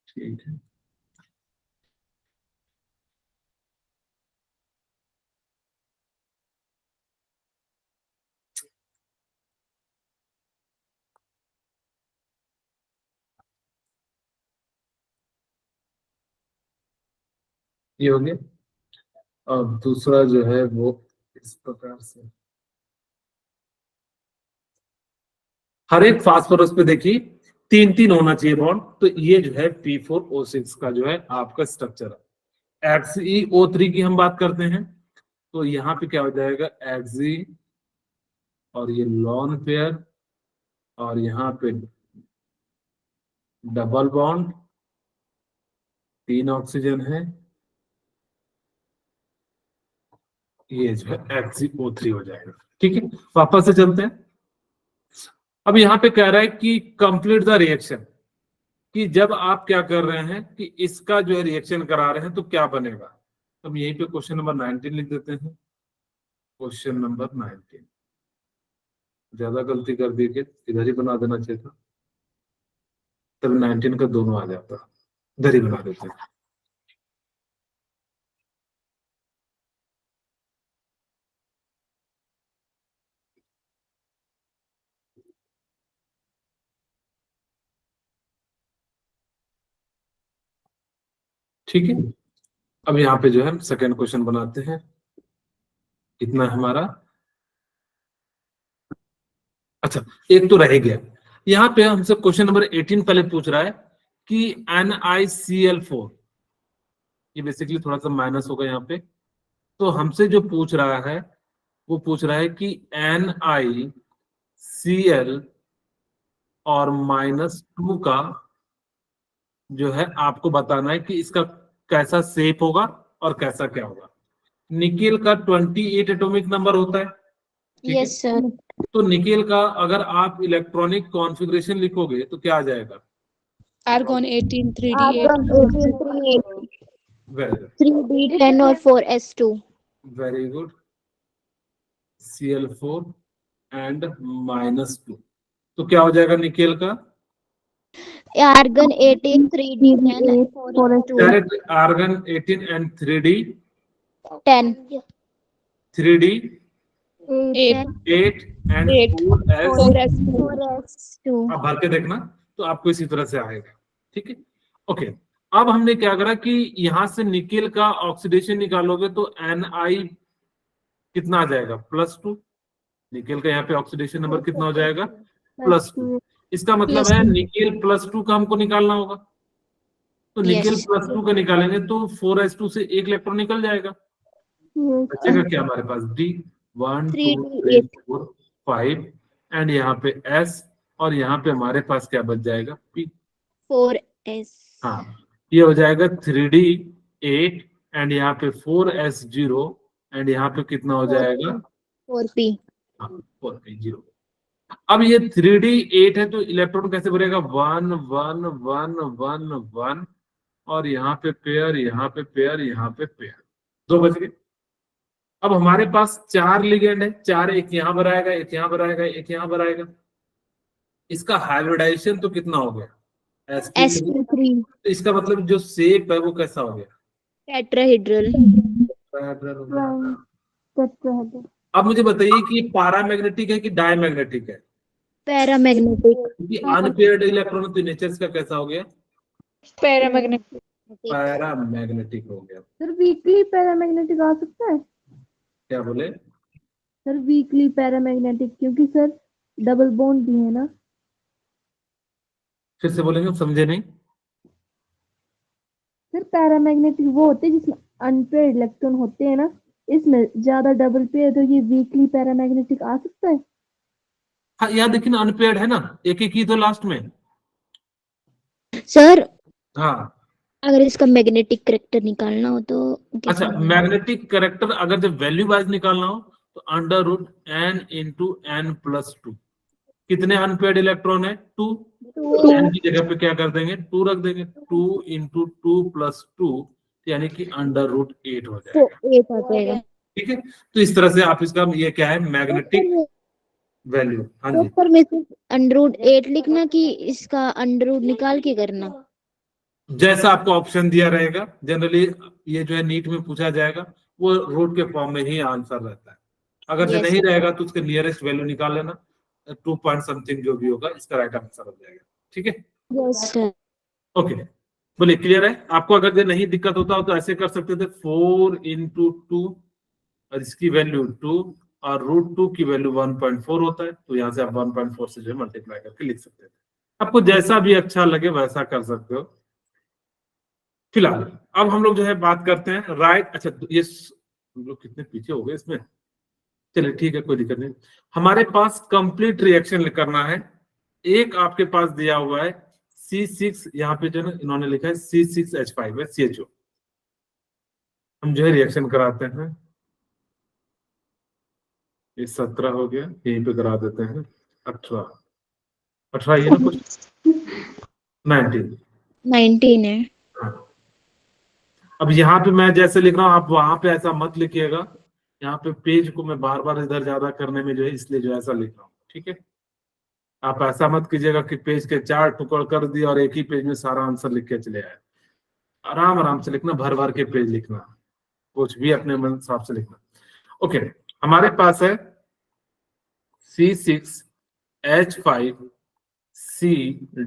ठीक है। ये हो गया। और दूसरा जो है वो इस प्रकार से, हर एक फास्फोरस पे देखिए 3-3 होना चाहिए बॉन्ड। तो ये जो है P4O6 का जो है आपका स्ट्रक्चर है। XeO3 की हम बात करते हैं तो यहाँ पे क्या हो जाएगा, Xe और ये लॉन पेयर और यहाँ पे डबल बॉन्ड, 3 ऑक्सीजन है, ये जो है XeO3 हो जाएगा। ठीक है, वापस से चलते हैं। अब यहाँ पे कह रहा है कि कंप्लीट द रिएक्शन, कि जब आप क्या कर रहे हैं कि इसका जो है रिएक्शन करा रहे हैं तो क्या बनेगा। तो हम यहीं पे क्वेश्चन नंबर 19 लिख देते हैं। Question number 19। ज्यादा गलती कर दी कि इधर ही बना देना चाहिए था, तब 19 का दोनों आ जाता। इधर ही बना देते हैं। ठीक है, अब यहाँ पे जो है सेकंड क्वेश्चन बनाते हैं। कितना है हमारा? अच्छा, एक तो रह गया। यहाँ पे हमसे क्वेश्चन नंबर 18 पहले पूछ रहा है कि NiCl4, ये बेसिकली थोड़ा सा माइनस होगा यहाँ पे। तो हमसे जो पूछ रहा है वो पूछ रहा है कि NiCl और -2 का जो है आपको बताना है कि इसका कैसा शेप होगा और कैसा क्या होगा। निकेल का 28 एटॉमिक नंबर होता है, ठीक है। Yes sir. तो निकेल का अगर आप इलेक्ट्रॉनिक कॉन्फ़िगरेशन लिखोगे तो क्या आ जाएगा? Argon 18 3d8 argon 18 very good, 3d10 और 4s2। Very good. Cl4 and -2, तो क्या हो जाएगा निकेल का? Argon 18 3d10 and 4s2। Direct argon 18 and 10 3d 8 8 and 8 4s। 4s2। आप भर के देखना तो आपको इसी तरह से आएगा, ठीक है। ओके, अब हमने क्या करा कि यहां से निकेल का ऑक्सीडेशन निकालोगे तो Ni कितना आ जाएगा? +2। निकेल का यहाँ पे ऑक्सीडेशन नंबर कितना हो जाएगा? +2। इसका मतलब है निकेल +2 का हमको निकालना होगा। तो निकेल +2 का निकालेंगे तो 4s2 से एक इलेक्ट्रॉन निकल जाएगा। बचेगा क्या हमारे पास? D 1 2 3 4 5 एंड यहाँ पे S, और यहाँ पे हमारे पास क्या बच जाएगा? P। 4s। हाँ, ये हो जाएगा 3d8 एंड यहाँ पे 4s0 एंड यहाँ पे कितना हो जाएगा? 4p। हाँ, 4p0। अब ये 3d8 है तो इलेक्ट्रॉन कैसे भरेगा? 1 1 1 1 1 और यहाँ पे पेयर, यहाँ पे पेयर, यहाँ पे पेयर, 2 बच गए। अब हमारे पास 4 लिगेंड है, 4, एक यहाँ बनाएगा, एक यहाँ बनाएगा, एक यहाँ बनाएगा। इसका हाइब्रिडाइजेशन तो कितना हो गया? sp3 तो इसका मतलब जो शेप है वो कैसा हो गया? टेट्राहेड्रल। अब मुझे बताइए कि पैरामैग्नेटिक है कि डायमैग्नेटिक है? पैरामैग्नेटिक। क्योंकि अनपेयर्ड इलेक्ट्रॉन तो नेचर का कैसा हो गया? पैरामैग्नेटिक। पैरामैग्नेटिक हो गया। सर वीकली पैरामैग्नेटिक आ सकता है? क्या बोले? सर वीकली पैरामैग्नेटिक, क्योंकि सर डबल बॉन्ड भी है ना। फिर से बोलेंगे, समझे नहीं। सर पैरामैग्नेटिक वो होते हैं जिसमें अनपेयर्ड इलेक्ट्रॉन होते हैं ना, इसमें ज्यादा डबल पेयर, तो ये वीकली पैरामैग्नेटिक आ सकता है। हाँ, यहाँ देखिए ना, अनपेयर्ड है ना, एक एक ही तो लास्ट में। सर हाँ, अगर इसका मैग्नेटिक करेक्टर निकालना हो तो अच्छा, मैग्नेटिक करेक्टर अगर जब वैल्यू वाइज निकालना हो तो √n × n+2। कितने अनपेयर्ड इलेक्ट्रॉन है? 2। n की जगह पे क्या कर देंगे? 2 रख देंगे। 2 × 2 + 2 यानी कि √8 हो तो जाएगा। 8 आ जाएगा। ठीक है, तो इस तरह से आप इसका ये क्या है? Magnetic value. हाँ जी, पर में से √8 लिखना कि इसका √ निकाल के करना? जैसा आपको ऑप्शन दिया रहेगा। जनरली ये जो है नीट में पूछा जाएगा वो रूट के फॉर्म में ही आंसर रहता है। अगर जो Yes, नहीं sir. रहेगा तो उसके नियरेस्ट वैल्यू निकाल लेना, 2 पॉइंट समथिंग जो भी होगा इसका राइट आंसर हो जाएगा। ठीक है, यस सर। ओके, बोलिए, क्लियर है आपको? अगर ये नहीं दिक्कत होता हो तो ऐसे कर सकते थे, 4 × 2 और इसकी वैल्यू 2 और √2 की वैल्यू 1.4 होता है, तो यहाँ से आप 1.4 से जो है मल्टीप्लाई करके लिख सकते थे। आपको जैसा भी अच्छा लगे वैसा कर सकते हो। फिलहाल अब हम लोग जो है बात करते हैं राइट। अच्छा, ये हम लोग कितने पीछे हो गए इसमें? चलिए ठीक है, कोई दिक्कत नहीं। हमारे पास कंप्लीट रिएक्शन करना है। एक आपके पास दिया हुआ है C6, यहाँ पे जो है इन्होंने लिखा है C6H5 है, CHO। हम जो है रिएक्शन कराते हैं। ये 17 हो गया, यहीं पे करा देते हैं। 18 ये ना कुछ 19 है। हाँ। अब यहाँ पे मैं जैसे लिख रहा हूँ आप वहां पे ऐसा मत लिखिएगा। यहाँ पे पेज को मैं बार बार इधर ज्यादा करने में जो है इसलिए जो है ऐसा लिख रहा हूँ, ठीक है। आप ऐसा मत कीजिएगा कि पेज के 4 टुकड़ कर दिए और एक ही पेज में सारा आंसर लिख के चले आए। आराम आराम से लिखना, भर भर के पेज लिखना, कुछ भी अपने मन हिसाब से लिखना। ओके, हमारे पास है C6H5C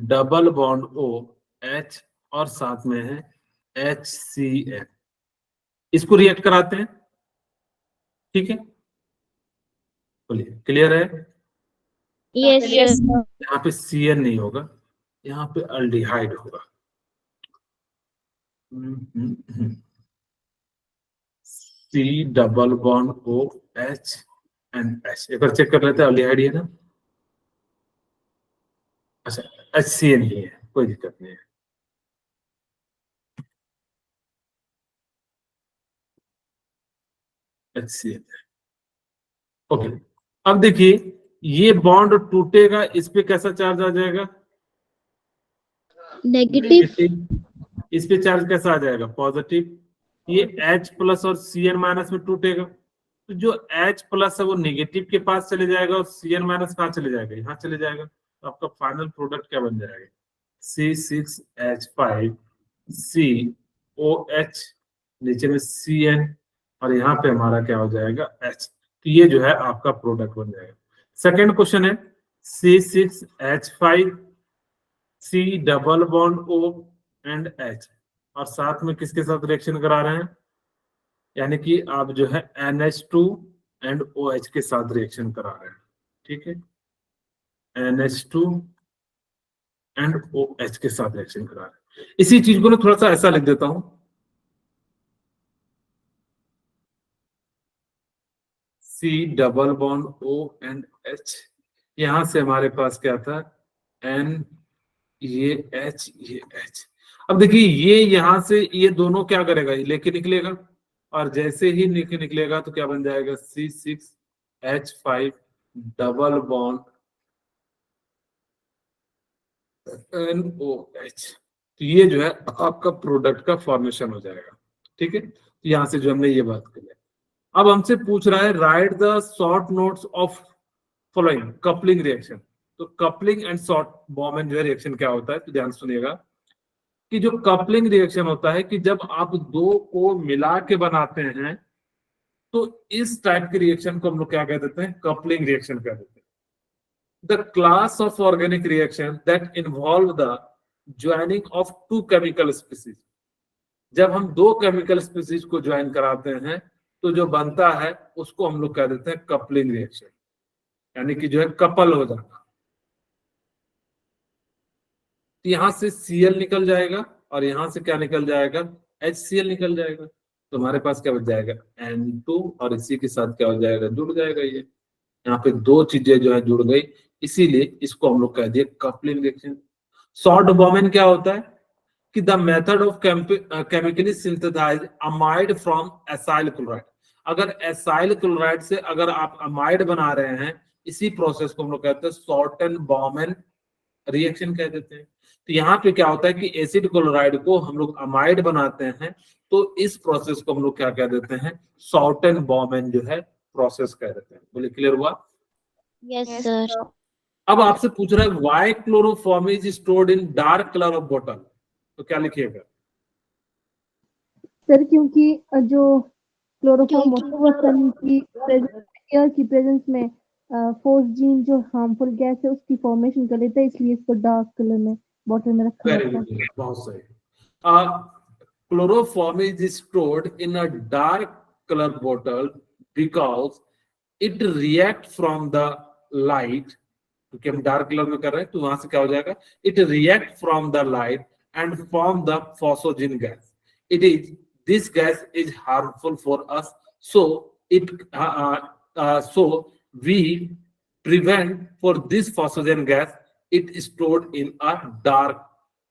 डबल बॉन्ड OH और साथ में है HCl। इसको रिएक्ट कराते हैं, ठीक है। बोलिए, क्लियर है? Yes Yes, sir. sir. यहाँ पे Cl नहीं होगा, यहाँ पे अल्डिहाइड होगा। C double bond OH and H। एक बार चेक कर लेते हैं, अल्डिहाइड है ना? अच्छा, HCl नहीं है, कोई दिक्कत नहीं है। HCl, okay. अब देखिए, ये बॉन्ड टूटेगा, इस पे कैसा चार्ज आ जाएगा? नेगेटिव। इस पे चार्ज कैसा आ जाएगा? पॉजिटिव। ये H प्लस और Cn माइनस में टूटेगा, तो जो H प्लस है वो नेगेटिव के पास चले जाएगा और Cn माइनस कहाँ चले जाएगा? यहाँ चले जाएगा। तो आपका फाइनल प्रोडक्ट क्या बन जाएगा? C6H5COH, नीचे में Cn और यहाँ पे हमारा क्या हो जाएगा? H। तो ये जो है आपका प्रोडक्ट बन जाएगा। सेकेंड क्वेश्चन है C6H5C double bond O and H और साथ में किसके साथ रिएक्शन करा रहे हैं? यानी कि आप जो है NH2 एंड OH के साथ रिएक्शन करा रहे हैं, ठीक है। NH2 एंड OH के साथ रिएक्शन करा रहे हैं। इसी चीज को ना थोड़ा सा ऐसा लिख देता हूं, C double bond O and H। यहां से हमारे पास क्या था? N, ये H, ये H। अब देखिए, ये यहां से ये दोनों क्या करेगा? ये लेके निकलेगा और जैसे ही लेके निकलेगा तो क्या बन जाएगा? C6H5 double bond NOH। तो ये जो है आपका प्रोडक्ट का फॉर्मेशन हो जाएगा, ठीक है। तो यहां से जो हमने ये बात करी। अब हमसे पूछ रहा है right the short notes of following coupling reaction. तो कपलिंग एंड शॉर्ट बॉम्ब जो है रिएक्शन क्या होता है, तो ध्यान सुनिएगा कि जो कपलिंग रिएक्शन होता है कि जब आप दो को मिला के बनाते हैं तो इस टाइप के रिएक्शन को हम लोग क्या कह देते हैं? कपलिंग रिएक्शन कह देते हैं। The class of organic reaction that involve the joining of two chemical species। जब हम दो केमिकल स्पीसीज को ज्वाइन कराते हैं तो जो बनता है उसको हम लोग कह देते हैं कपलिंग रिएक्शन, यानी कि जो है कपल हो जाना। तो यहां से Cl निकल जाएगा और यहां से क्या निकल जाएगा? HCl निकल जाएगा। तो हमारे पास क्या बच जाएगा? N2 और इसी के साथ क्या हो जाएगा? जुड़ जाएगा। ये यहाँ पे दो चीजें जो है जुड़ गई, इसीलिए इसको हम लोग कह दिए कपलिंग रिएक्शन। शॉर्ट बॉम्ब क्या होता है कि the method of chemically synthesize amide from acyl chloride. अगर एसाइल क्लोराइड से अगर आप अमाइड बना रहे हैं, इसी प्रोसेस को हम लोग कहते हैं शॉर्टन बॉम्ब रिएक्शन कह देते हैं। तो यहाँ पे क्या होता है कि एसिड क्लोराइड को हम लोग अमाइड बनाते हैं, तो इस प्रोसेस को हम लोग क्या कह देते हैं? शॉर्टन बॉम्ब जो है प्रोसेस कह देते हैं। बोले, क्लियर हुआ? Yes sir. अब आपसे पूछ रहा है why chloroform is stored in dark colour of bottle. तो क्या लिखिएगा? सर क्योंकि जो क्लोरोफॉर्म होता है वो सन की प्रेजेंस, एयर की प्रेजेंस में फोस्जीन जो हार्मफुल गैस है उसकी फॉर्मेशन कर लेता है, इसलिए इसको डार्क कलर में बॉटल में रखा वेरी जाता है। गुड, बहुत सही। Chloroform is stored in a dark colour bottle because it react from the light. क्योंकि हम डार्क कलर में कर रहे हैं तो वहां से क्या हो जाएगा? It react from the light and form the phosgene gas. It is this gas is harmful for us, so it so we prevent for this phosphogen gas it stored in a dark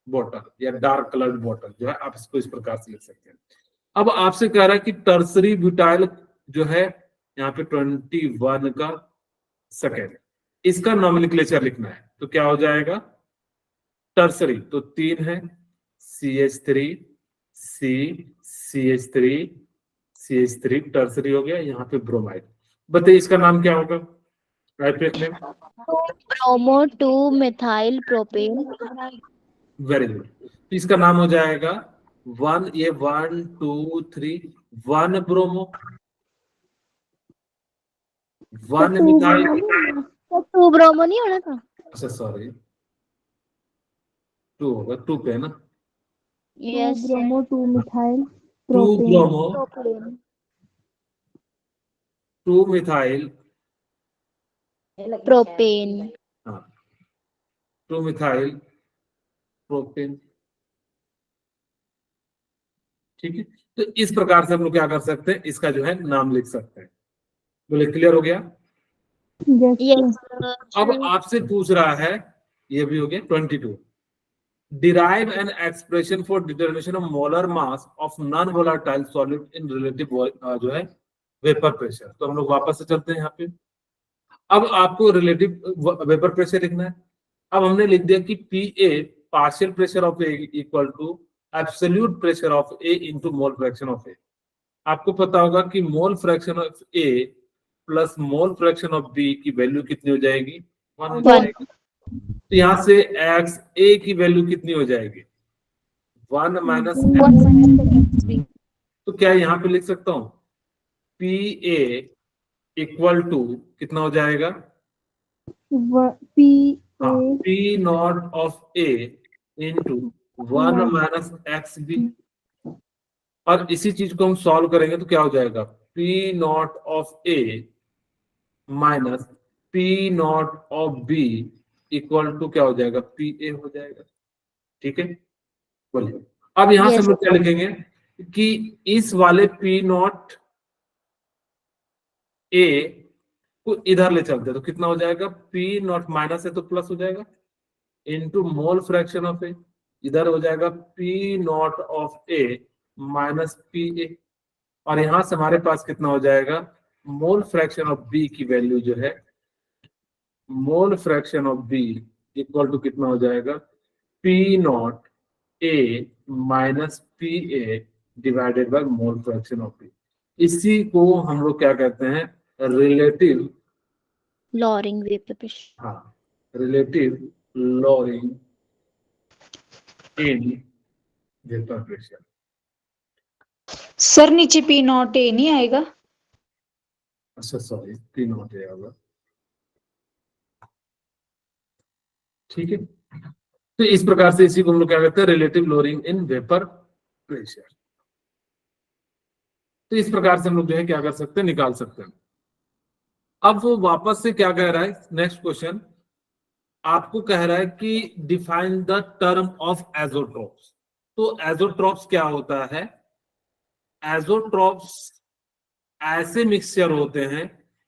bottle या डार्क कलर्ड बॉटल जो है आप इसको इस प्रकार से लिख सकते हैं। अब आपसे कह रहा है कि टर्सरी ब्यूटाइल जो है यहाँ पे 21 का सेकेंड, इसका नॉमेनक्लेचर लिखना है। तो क्या हो जाएगा? टर्सरी तो 3 है, CH3 C CH3 CH3 tertiary हो गया, यहाँ पे ब्रोमाइड। बताइए इसका नाम क्या होगा? Write name. Bromo 2 methyl propane. Very good. तो इसका नाम हो जाएगा 1, ये 1 2 3, 1 ब्रोमो, 1 मिथाइल। तो 2 ब्रोमो नहीं होना था? अच्छा सॉरी, 2 होगा, 2 पे है ना। 2 yes. Bromo 2 methyl 2 propane. Bromo, propane 2 methyl, propane. हाँ 2 मिथाइल प्रोपेन। ठीक है, तो इस प्रकार से हम लोग क्या कर सकते हैं, इसका जो है नाम लिख सकते हैं। बोले क्लियर हो गया? Yes yes. अब आपसे पूछ रहा है, ये भी हो गया 22, derive an expression for determination of molar mass of non-volatile solid in relative जो है वेपर प्रेशर। तो हम लोग वापस से चलते हैं यहाँ पे। अब आपको रिलेटिव वेपर प्रेशर लिखना है। अब हमने लिख दिया कि PA partial pressure of A equal to absolute pressure of A into mole fraction of A. आपको पता होगा कि mole fraction of A plus mole fraction of B की वैल्यू कितनी हो जाएगी? 1 हो जाएगी। तो यहाँ से एक्स ए की वैल्यू कितनी हो जाएगी? 1 माइनस एक्स। तो क्या यहाँ पे लिख सकता हूँ पी ए इक्वल टू कितना हो जाएगा? पी हाँ, A P naught of A into 1 minus X B. और इसी चीज को हम सॉल्व करेंगे तो क्या हो जाएगा? P naught of A minus P naught of B equal to क्या हो जाएगा? पी ए हो जाएगा। ठीक है, बोलिए। अब यहां से Yes. हम लोग क्या लिखेंगे कि इस वाले पी नॉट ए को इधर ले चलते हैं तो कितना हो जाएगा? पी नॉट माइनस है तो प्लस हो जाएगा into mole fraction of A, इधर हो जाएगा P naught of A minus P A. और यहां से हमारे पास कितना हो जाएगा? मोल फ्रैक्शन ऑफ बी की वैल्यू जो है, mole fraction of B equal to कितना हो जाएगा? P naught A minus P A divided by mole fraction of B. इसी को हम लोग क्या कहते हैं? Relative, Loring vapor pressure. हाँ relative lowering in vapour pressure. Sir नीचे पी नॉट ए नहीं आएगा? अच्छा सॉरी, पी नॉट ए होगा। ठीक है, तो इस प्रकार से इसी को हम लोग क्या कहते हैं? Relative lowering in vapour pressure. तो इस प्रकार से हम लोग जो है क्या कर सकते हैं? निकाल सकते हैं। अब वो वापस से क्या कह रहा है? नेक्स्ट क्वेश्चन आपको कह रहा है कि डिफाइन द टर्म ऑफ एजोट्रोप्स। तो एजोट्रोप्स क्या होता है? एजोट्रोप्स ऐसे मिक्सचर होते हैं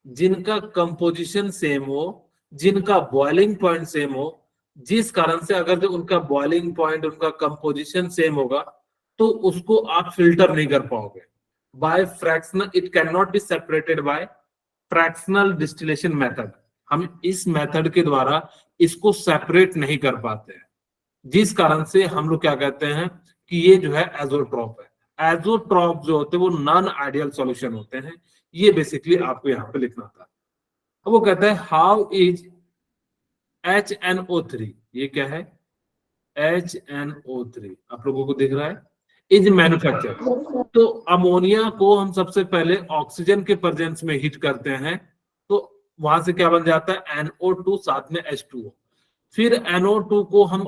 जिनका कंपोजिशन सेम हो, जिनका बॉइलिंग पॉइंट सेम हो, जिस कारण से अगर जो उनका बॉइलिंग पॉइंट, उनका कंपोजिशन सेम होगा तो उसको आप फिल्टर नहीं कर पाओगे by fractional, it can not be separated by fractional distillation method. हम इस मेथड के द्वारा इसको सेपरेट नहीं कर पाते हैं, जिस कारण से हम लोग क्या कहते हैं कि ये जो है एजोट्रॉप है। एजोट्रॉप जो होते हैं वो नॉन आइडियल सॉल्यूशन होते हैं। ये बेसिकली आपको यहाँ पे लिखना था। अब वो कहता है हाउ इज HNO3, ये क्या है? HNO3 आप लोगों को दिख रहा है, इज मैन्युफैक्चर। तो अमोनिया को हम सबसे पहले ऑक्सीजन के प्रेजेंस में हीट करते हैं तो वहां से क्या बन जाता है? NO2 साथ में H2O। फिर NO2 को हम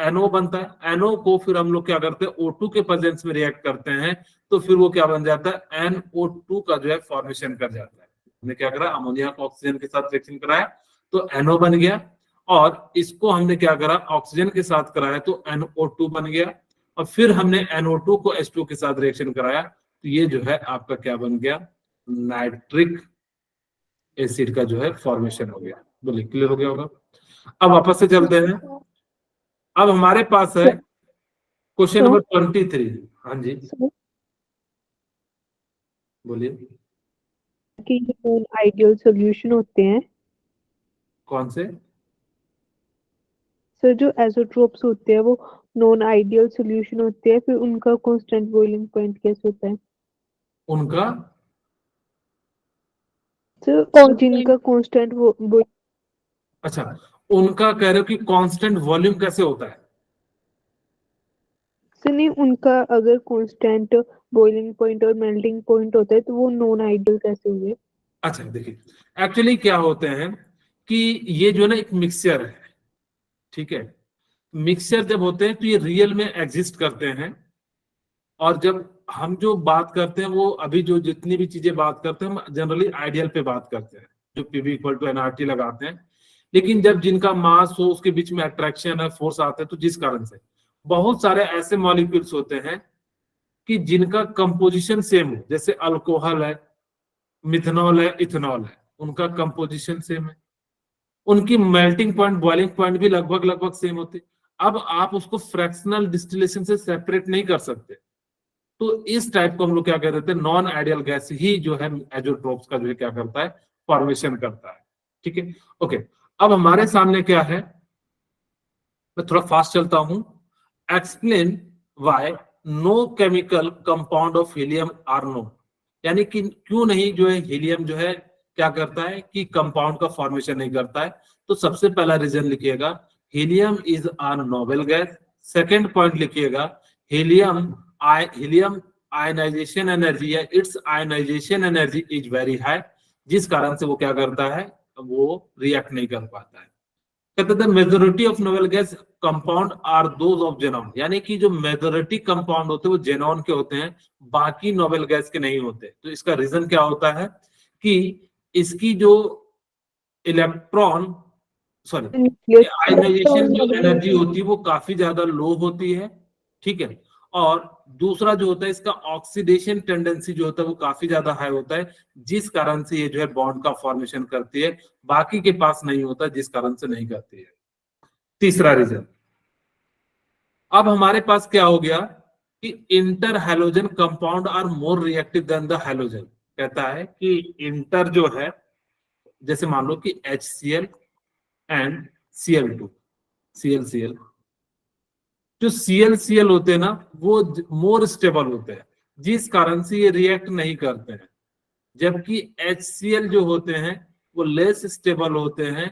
NO बनता है, NO को फिर हम लोग क्या करते हैं? O2 के प्रेजेंस में रिएक्ट करते हैं तो फिर वो क्या बन जाता है? NO2 का जो है फॉर्मेशन कर जाता है। हमने क्या करा? अमोनिया को ऑक्सीजन के साथ रिएक्शन कराया तो NO बन गया, और इसको हमने क्या करा? ऑक्सीजन के साथ कराया तो NO2 बन गया, और फिर हमने NO2 को H2 के साथ रिएक्शन कराया तो ये जो है आपका क्या बन गया? नाइट्रिक एसिड का जो है फॉर्मेशन हो गया। बोलिए क्लियर हो गया होगा? अब वापस से चलते हैं। अब हमारे पास है क्वेश्चन नंबर 23। हाँ जी बोलिए। कि नॉन आइडियल सॉल्यूशन होते हैं कौन से? सर, जो एजोट्रोप्स होते हैं वो नॉन आइडियल सॉल्यूशन होते हैं, फिर उनका कांस्टेंट बॉइलिंग पॉइंट कैसे होता है? उनका सर Constant. जिनका कांस्टेंट वो अच्छा, उनका कह रहे हो कि कांस्टेंट वॉल्यूम कैसे होता है? सर नहीं, उनका अगर कांस्टेंट बॉइलिंग पॉइंट और मेल्टिंग पॉइंट होता है तो वो नॉन आइडियल कैसे हुए? अच्छा देखिए, एक्चुअली क्या होते हैं कि ये जो है ना एक मिक्सचर है, ठीक है। मिक्सचर जब होते हैं तो ये रियल में एग्जिस्ट करते हैं, और जब हम जो बात करते हैं वो अभी जो जितनी भी चीजें बात करते हैं हम जनरली आइडियल पे बात करते हैं, जो पीवी इक्वल टू एनआरटी लगाते हैं। लेकिन जब जिनका मास हो उसके बीच में अट्रैक्शन है, फोर्स आते हैं, तो जिस कारण से बहुत सारे ऐसे मॉलिक्यूल्स होते हैं कि जिनका कंपोजिशन सेम हो, जैसे अल्कोहल है, मिथनॉल है, इथेनॉल है, उनका कंपोजिशन सेम है, उनकी मेल्टिंग पॉइंट, बॉइलिंग पॉइंट भी लगभग लगभग सेम होते। अब आप उसको फ्रैक्शनल डिस्टिलेशन से सेपरेट नहीं कर सकते, तो इस टाइप को हम लोग क्या कह देते हैं, नॉन आइडियल गैस ही जो है एजोट्रोप्स का जो है क्या करता है, फॉर्मेशन करता है, ठीक है। ओके, अब हमारे सामने क्या है, मैं थोड़ा फास्ट चलता हूं। Explain why no chemical compound of helium are known, यानी कि क्यों नहीं जो है हीलियम जो है क्या करता है कि कंपाउंड का फॉर्मेशन नहीं करता है। तो सबसे पहला रीजन लिखिएगा, helium is a noble gas. Second point लिखिएगा, हीलियम आयनाइजेशन एनर्जी या its ionization energy is very high, जिस कारण से वो क्या करता है, वो रिएक्ट नहीं कर पाता है। कहते थे majority of noble gas compound are those of xenon, यानी कि जो मेजोरिटी कंपाउंड होते हैं वो जेनॉन के होते हैं, बाकी नोबेल गैस के नहीं होते। तो इसका रीजन क्या होता है कि इसकी जो इलेक्ट्रॉन सॉरी आयनाइजेशन जो एनर्जी होती है वो काफी ज्यादा लो होती है, ठीक है। और दूसरा जो होता है इसका ऑक्सीडेशन टेंडेंसी जो होता है वो काफी ज्यादा हाई होता है, जिस कारण से ये जो है बॉन्ड का फॉर्मेशन करती है, बाकी के पास नहीं होता, जिस कारण से नहीं करती है। तीसरा रीजन, अब हमारे पास क्या हो गया कि inter halogen compound are more reactive than the halogen. कहता है कि इंटर जो है, जैसे मान लो कि HCl एंड Cl2, ClCl, जो ClCl होते हैं ना वो मोर स्टेबल होते हैं, जिस कारण से ये रिएक्ट नहीं करते हैं, जबकि HCl जो होते हैं वो लेस स्टेबल होते हैं,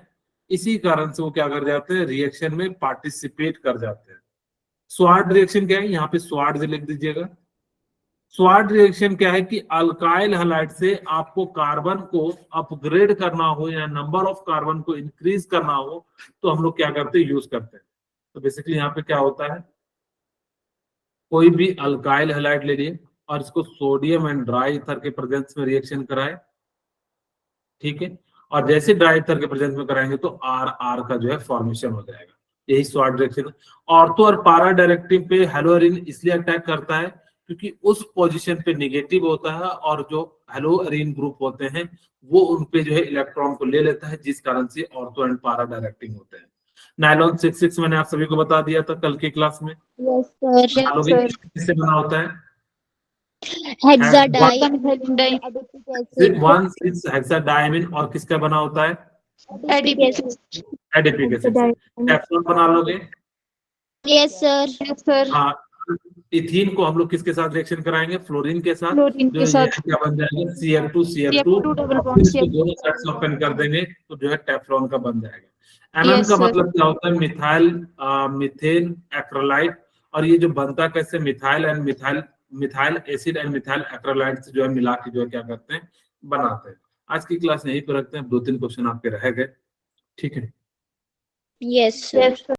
इसी कारण से वो क्या कर जाते हैं, रिएक्शन में पार्टिसिपेट कर जाते हैं। स्वाड रिएक्शन क्या है, यहाँ पे स्वाड लिख दीजिएगा। स्वाड रिएक्शन क्या है कि अल्काइल हैलाइड से आपको कार्बन को अपग्रेड करना हो या नंबर ऑफ कार्बन को इंक्रीज करना हो, तो हम लोग क्या करते हैं, यूज करते हैं। तो बेसिकली यहाँ पे क्या होता है, कोई भी अल्काइल हैलाइड ले लिए और इसको सोडियम एंड ड्राई ईथर के प्रेजेंस में रिएक्शन कराए, ठीक है। और जैसे ड्राई ईथर के प्रेजेंस में कराएंगे तो आर आर का जो है फॉर्मेशन हो जाएगा, यही स्वाड रिएक्शन। ऑर्थो और पारा डायरेक्टिव पे हेलोअरीन इसलिए अटैक करता है क्योंकि उस पोजीशन पे निगेटिव होता है, और जो हेलोअरीन ग्रुप होते हैं वो उन पे जो है इलेक्ट्रॉन को ले लेता है, जिस कारण से ऑर्थो एंड पारा डायरेक्टिंग होते हैं। नायलॉन 66 मैंने आप सभी को बता दिया था कल की क्लास में। Yes, sir. किससे बना होता है, Hexadiene, adipic acid, 1,6 हेक्साडाइमिन, और किसका बना होता है, adipic acid. एडिपिक एसिड से। टेफ्लॉन बना लोगे, Yes, sir. हाँ। इथीन को हम लोग किसके साथ रिएक्शन कराएंगे, फ्लोरीन के साथ, फ्लोरीन जो के ये साथ क्या बन जाएगा, CF2 डबल और बॉन्ड फिर इसको दोनों साइड से ओपन कर देंगे तो जो है टेफ्लॉन का बन जाएगा। MM Yes, का sir. मतलब क्या होता है, मिथाइल मीथेन एक्रोलाइट, और ये जो बनता कैसे, मिथाइल एसिड एंड मिथाइल एक्रोलाइट से जो है मिला के जो है क्या करते हैं, बनाते हैं। आज की क्लास यहीं पर रखते हैं, 2-3 क्वेश्चन आपके रह गए, ठीक है। Yes, sir.